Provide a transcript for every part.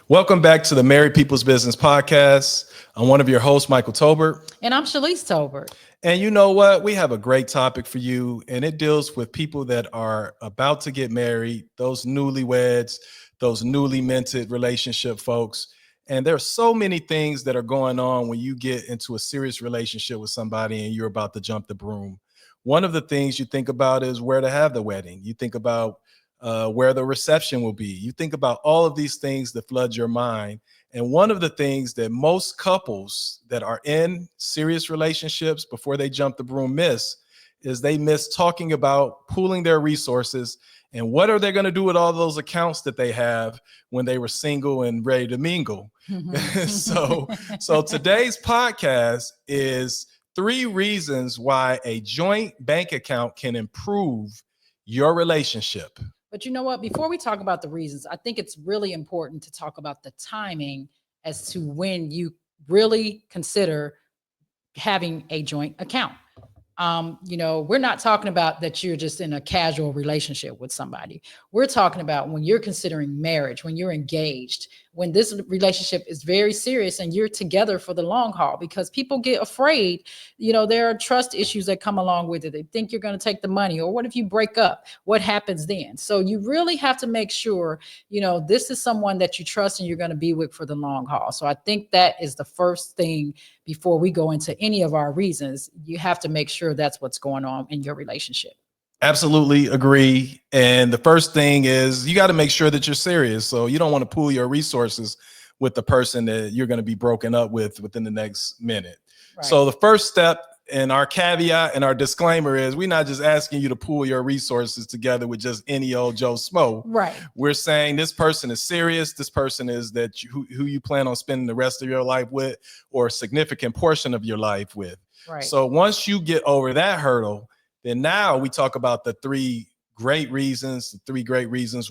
Welcome back to the Married People's Business Podcast. I'm one of your hosts, Michael Tolbert. And I'm Shalise Tolbert. And you know what? We have a great topic for you, and it deals with people that are about to get married, those newlyweds, those newly minted relationship folks. And there are so many things that are going on when you get into a serious relationship with somebody and you're about to jump the broom. One of the things you think about is where to have the wedding. You think about where the reception will be. You think about all of these things that flood your mind. And one of the things that most couples that are in serious relationships before they jump the broom miss is they miss talking about pooling their resources and what are they going to do with all those accounts that they have when they were single and ready to mingle. so today's podcast is 3 reasons why a joint bank account can improve your relationship. But you know what? Before we talk about the reasons, I think it's really important to talk about the timing as to when you really consider having a joint account. We're not talking about that you're just in a casual relationship with somebody. We're talking about when you're considering marriage, when you're engaged, when this relationship is very serious and you're together for the long haul, because people get afraid. There are trust issues that come along with it. They think you're going to take the money, or what if you break up? What happens then? So you really have to make sure, this is someone that you trust and you're going to be with for the long haul. So I think that is the first thing before we go into any of our reasons. You have to make sure that's what's going on in your relationship. Absolutely agree. And the first thing is you got to make sure that you're serious. So you don't want to pool your resources with the person that you're going to be broken up with within the next minute. Right. So the first step and our caveat and our disclaimer is we're not just asking you to pool your resources together with just any old Joe Smo. Right. We're saying this person is serious. This person is who you plan on spending the rest of your life with, or a significant portion of your life with. Right. So once you get over that hurdle, then now we talk about the 3 great reasons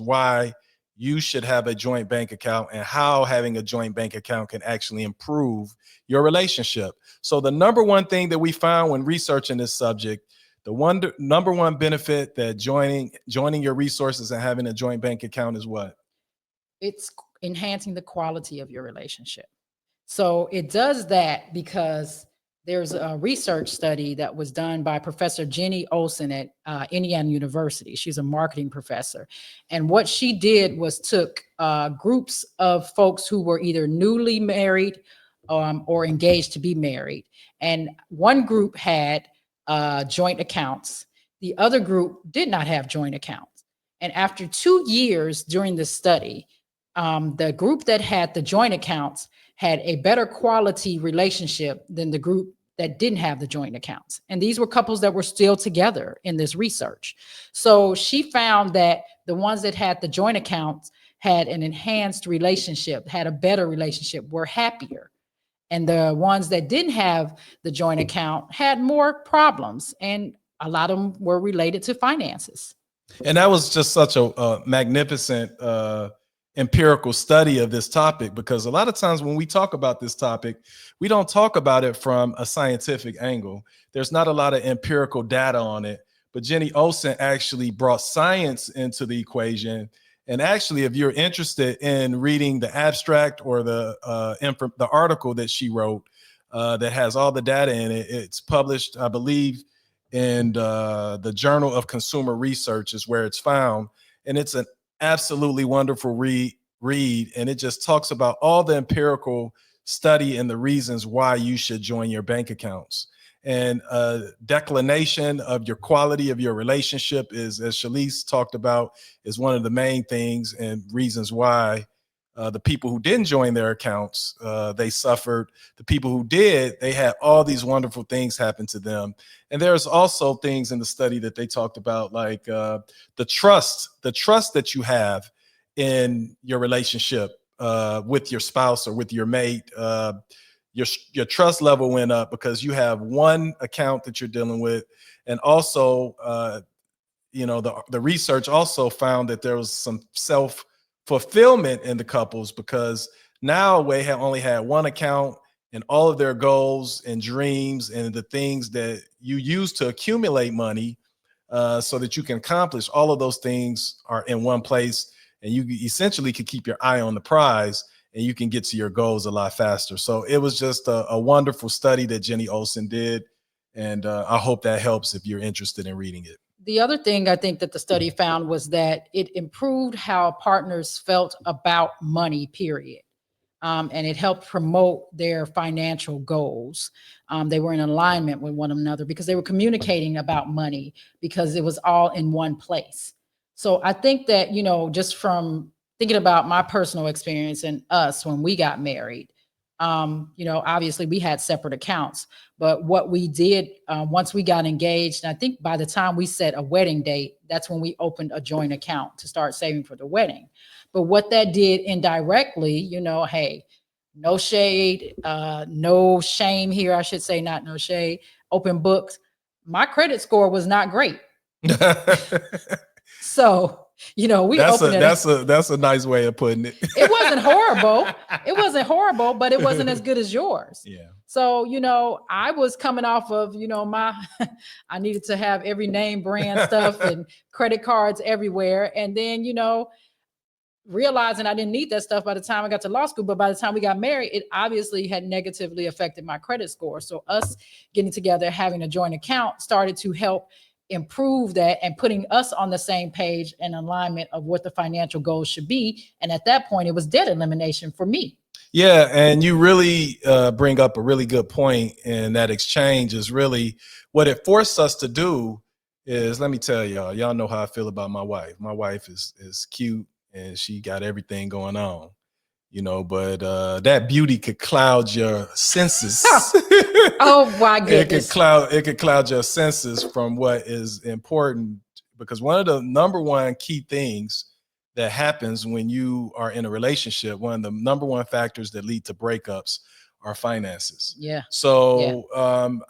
why you should have a joint bank account and how having a joint bank account can actually improve your relationship. So the number one thing that we found when researching this subject, number one benefit that joining your resources and having a joint bank account is what? It's enhancing the quality of your relationship. So it does that because there's a research study that was done by Professor Jenny Olson at Indiana University. She's a marketing professor. And what she did was took groups of folks who were either newly married or engaged to be married. And one group had joint accounts. The other group did not have joint accounts. And after 2 years during the study, the group that had the joint accounts had a better quality relationship than the group that didn't have the joint accounts. And these were couples that were still together in this research. So she found that the ones that had the joint accounts had an enhanced relationship, had a better relationship, were happier. And the ones that didn't have the joint account had more problems. And a lot of them were related to finances. And that was just such a magnificent empirical study of this topic, because a lot of times when we talk about this topic, we don't talk about it from a scientific angle. There's not a lot of empirical data on it, but Jenny Olson actually brought science into the equation. And actually, if you're interested in reading the abstract or the article that she wrote that has all the data in it, it's published, I believe, in the Journal of Consumer Research is where it's found. And it's an absolutely wonderful read, and it just talks about all the empirical study and the reasons why you should join your bank accounts. And declination of your quality of your relationship is, as Shalise talked about, is one of the main things and reasons why the people who didn't join their accounts, they suffered. The people who did, they had all these wonderful things happen to them. And there's also things in the study that they talked about, like the trust that you have in your relationship with your spouse or with your mate. Your trust level went up because you have one account that you're dealing with. And also, the research also found that there was some self-fulfillment in the couples, because now they only had one account, and all of their goals and dreams and the things that you use to accumulate money so that you can accomplish all of those things are in one place, and you essentially can keep your eye on the prize. and you can get to your goals a lot faster. So it was just a wonderful study that Jenny Olson did. And I hope that helps if you're interested in reading it. The other thing I think that the study found was that it improved how partners felt about money, period. And it helped promote their financial goals. They were in alignment with one another because they were communicating about money because it was all in one place. So I think that, you know, just from thinking about my personal experience and us when we got married, you know, obviously we had separate accounts, but what we did once we got engaged, and I think by the time we set a wedding date, that's when we opened a joint account to start saving for the wedding. But what that did indirectly, you know, hey, no shade, no shame here, I should say, not no shade, open books. My credit score was not great. So, you know, that's a nice way of putting it. It wasn't horrible. It wasn't horrible, but it wasn't as good as yours. Yeah. So, you know, I was coming off of, you know, I needed to have every name brand stuff and credit cards everywhere. And then, you know, realizing I didn't need that stuff by the time I got to law school, but by the time we got married, it obviously had negatively affected my credit score. So us getting together, having a joint account started to help improve that and putting us on the same page and alignment of what the financial goals should be. And at that point, it was debt elimination for me. Yeah, and you really bring up a really good point, and that exchange is really what it forced us to do. Is, let me tell y'all know how I feel about my wife. My wife is cute and she got everything going on, you know, but that beauty could cloud your senses. Oh my goodness. It could cloud your senses from what is important, because one of the number one key things that happens when you are in a relationship, one of the number one factors that lead to breakups are finances. Yeah. So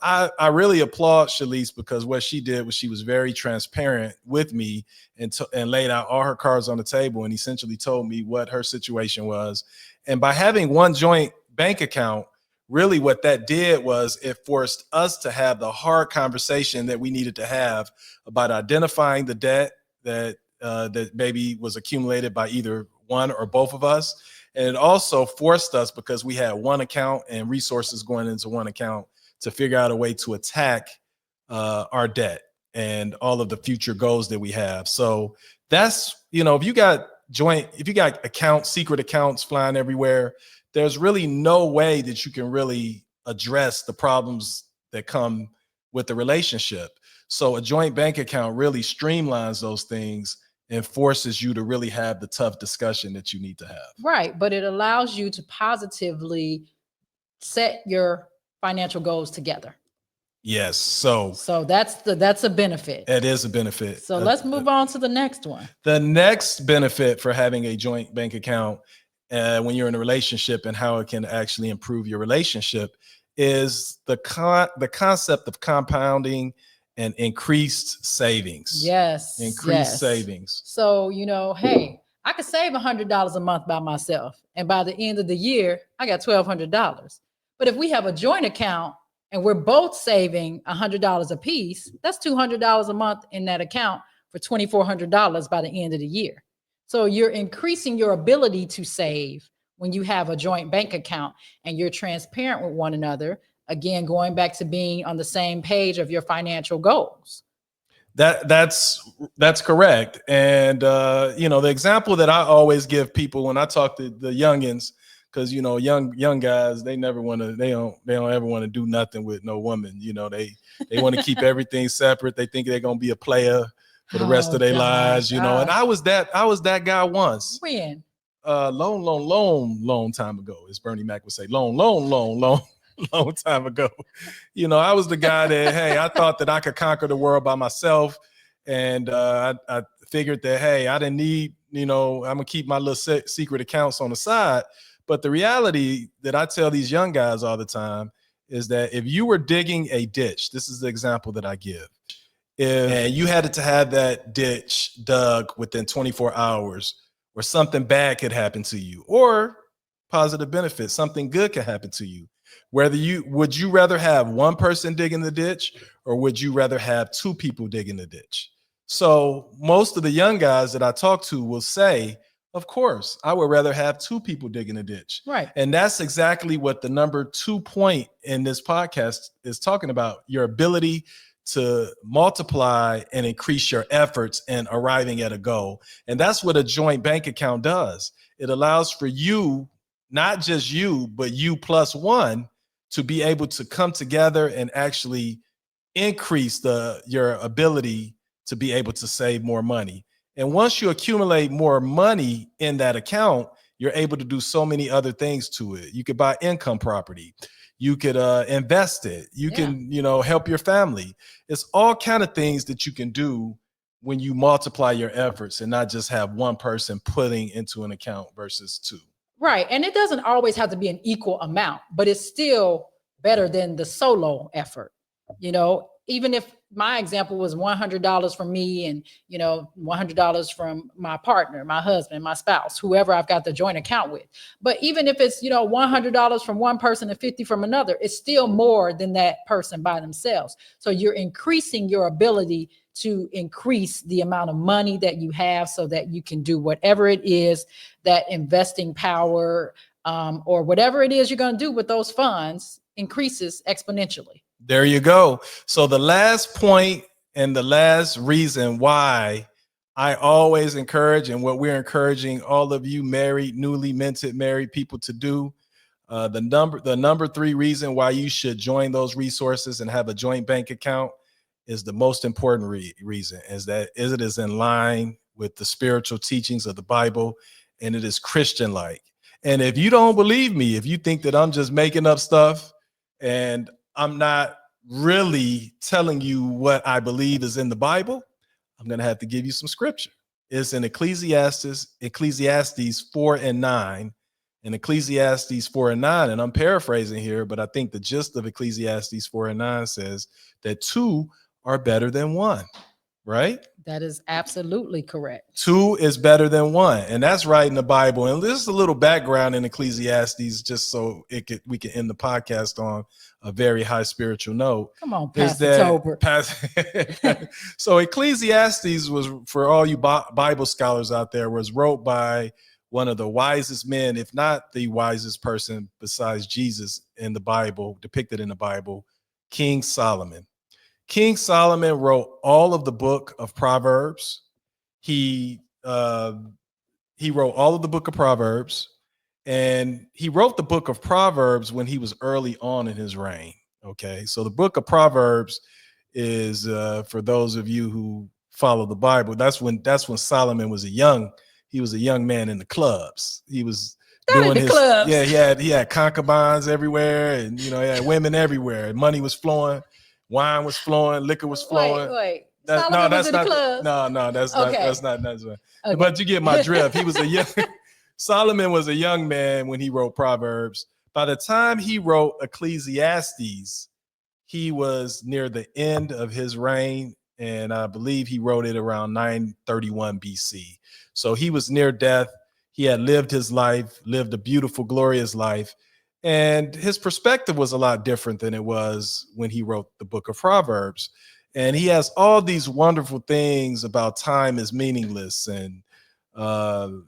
I really applaud Shalise, because what she did was she was very transparent with me and laid out all her cards on the table and essentially told me what her situation was. And by having one joint bank account, really what that did was it forced us to have the hard conversation that we needed to have about identifying the debt that maybe was accumulated by either one or both of us. And it also forced us, because we had one account and resources going into one account, to figure out a way to attack our debt and all of the future goals that we have. So that's, you know, if you got accounts, secret accounts flying everywhere, there's really no way that you can really address the problems that come with the relationship. So a joint bank account really streamlines those things and forces you to really have the tough discussion that you need to have. Right. But it allows you to positively set your financial goals together. Yes. So that's a benefit. It is a benefit. So let's move on to the next one. The next benefit for having a joint bank account when you're in a relationship, and how it can actually improve your relationship, is the concept of compounding and increased savings. Yes. Increased savings. So, you know, hey, I could save $100 a month by myself, and by the end of the year, I got $1,200. But if we have a joint account and we're both saving $100 a piece, that's $200 a month in that account for $2,400 by the end of the year. So you're increasing your ability to save when you have a joint bank account and you're transparent with one another. Again, going back to being on the same page of your financial goals. That's correct. And you know, the example that I always give people when I talk to the youngins, because you know, young guys, they don't ever want to do nothing with no woman. You know, they want to keep everything separate. They think they're gonna be a player for the rest of their lives, you know. And I was that guy once. When? Long time ago, as Bernie Mac would say, long time ago. You know, I was the guy that, hey, I thought that I could conquer the world by myself. And I figured that, hey, I didn't need, you know, I'm gonna keep my little secret accounts on the side. But the reality that I tell these young guys all the time is that if you were digging a ditch, this is the example that I give. And you had to have that ditch dug within 24 hours, or something bad could happen to you, or positive benefits, something good could happen to you. Would you rather have one person digging the ditch, or would you rather have two people digging the ditch? So most of the young guys that I talk to will say, Of course, I would rather have two people digging a ditch. Right. And that's exactly what the number 2 point in this podcast is talking about, your ability to multiply and increase your efforts in arriving at a goal. And that's what a joint bank account does. It allows for you, not just you, but you plus one, to be able to come together and actually increase your ability to be able to save more money. And once you accumulate more money in that account, you're able to do so many other things to it. You could buy income property. You could invest it. You can, help your family. It's all kind of things that you can do when you multiply your efforts and not just have one person putting into an account versus two. Right. And it doesn't always have to be an equal amount, but it's still better than the solo effort. Even if my example was $100 from me and, $100 from my partner, my husband, my spouse, whoever I've got the joint account with. But even if it's, $100 from one person and 50 from another, it's still more than that person by themselves. So you're increasing your ability to increase the amount of money that you have so that you can do whatever it is, that investing power or whatever it is you're going to do with those funds increases exponentially. There you go. So the last point and the last reason why I always encourage, and what we're encouraging all of you married, newly minted married people to do, the number 3 reason why you should join those resources and have a joint bank account is the most important reason, is that it is in line with the spiritual teachings of the Bible, and it is Christian-like. And if you don't believe me, if you think that I'm just making up stuff and I'm not really telling you what I believe is in the Bible, I'm going to have to give you some scripture. It's in Ecclesiastes 4:9, and Ecclesiastes 4:9, and I'm paraphrasing here, but I think the gist of Ecclesiastes 4:9 says that 2 are better than 1, right? That is absolutely correct. 2 is better than 1, and that's right in the Bible. And this is a little background in Ecclesiastes, just so we can end the podcast on a very high spiritual note. Come on, Pastor Tolbert. So Ecclesiastes was, for all you Bible scholars out there, was wrote by one of the wisest men, if not the wisest person besides Jesus in the Bible, depicted in the Bible, King Solomon. King Solomon wrote all of the book of Proverbs. He wrote all of the book of Proverbs, and he wrote the book of Proverbs when he was early on in his reign. Okay, so the book of Proverbs is for those of you who follow the Bible. That's when Solomon was a young man in the clubs. He was doing his clubs. Yeah, he had concubines everywhere, and he had women everywhere. And money was flowing. Wine was flowing, liquor was flowing. Wait. That's not. That's not. Okay. But you get my drift. He was Solomon was a young man when he wrote Proverbs. By the time he wrote Ecclesiastes, he was near the end of his reign, and I believe he wrote it around 931 BC. So he was near death. He had lived his life, lived a beautiful, glorious life. And his perspective was a lot different than it was when he wrote the book of Proverbs. And he has all these wonderful things about time is meaningless, and about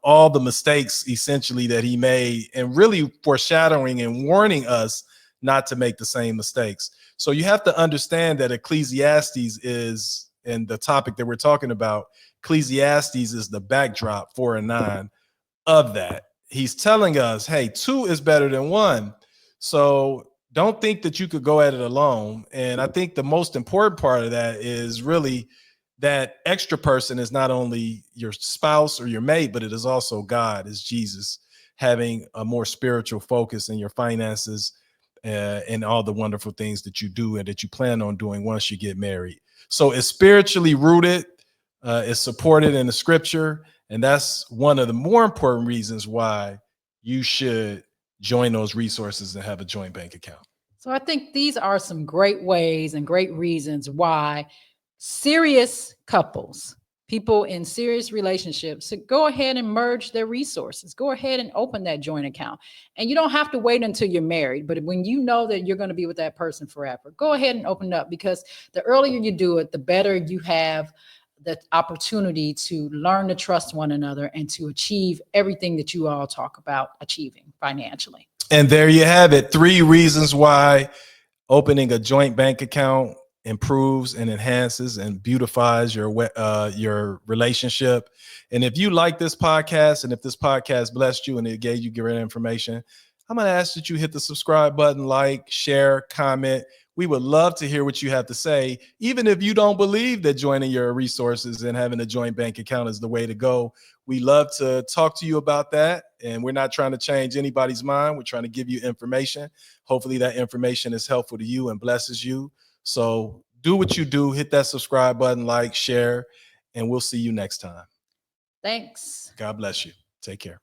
all the mistakes essentially that he made, and really foreshadowing and warning us not to make the same mistakes. So you have to understand that Ecclesiastes is, and the topic that we're talking about, Ecclesiastes is the backdrop 4:9 of that. He's telling us, hey, 2 is better than 1. So don't think that you could go at it alone. And I think the most important part of that is really that extra person is not only your spouse or your mate, but it is also God, is Jesus, having a more spiritual focus in your finances and all the wonderful things that you do and that you plan on doing once you get married. So it's spiritually rooted, it's supported in the scripture. And that's one of the more important reasons why you should join those resources and have a joint bank account. So I think these are some great ways and great reasons why serious couples, people in serious relationships, should go ahead and merge their resources. Go ahead and open that joint account. And you don't have to wait until you're married, but when you know that you're going to be with that person forever, go ahead and open it up, because the earlier you do it, the better you have the opportunity to learn to trust one another and to achieve everything that you all talk about achieving financially. And there you have it. 3 reasons why opening a joint bank account improves and enhances and beautifies your relationship. And if you like this podcast, and if this podcast blessed you and it gave you great information, I'm going to ask that you hit the subscribe button, like, share, comment. We would love to hear what you have to say. Even if you don't believe that joining your resources and having a joint bank account is the way to go, we love to talk to you about that. And we're not trying to change anybody's mind. We're trying to give you information. Hopefully that information is helpful to you and blesses you. So do what you do. Hit that subscribe button, like, share, and we'll see you next time. Thanks. God bless you. Take care.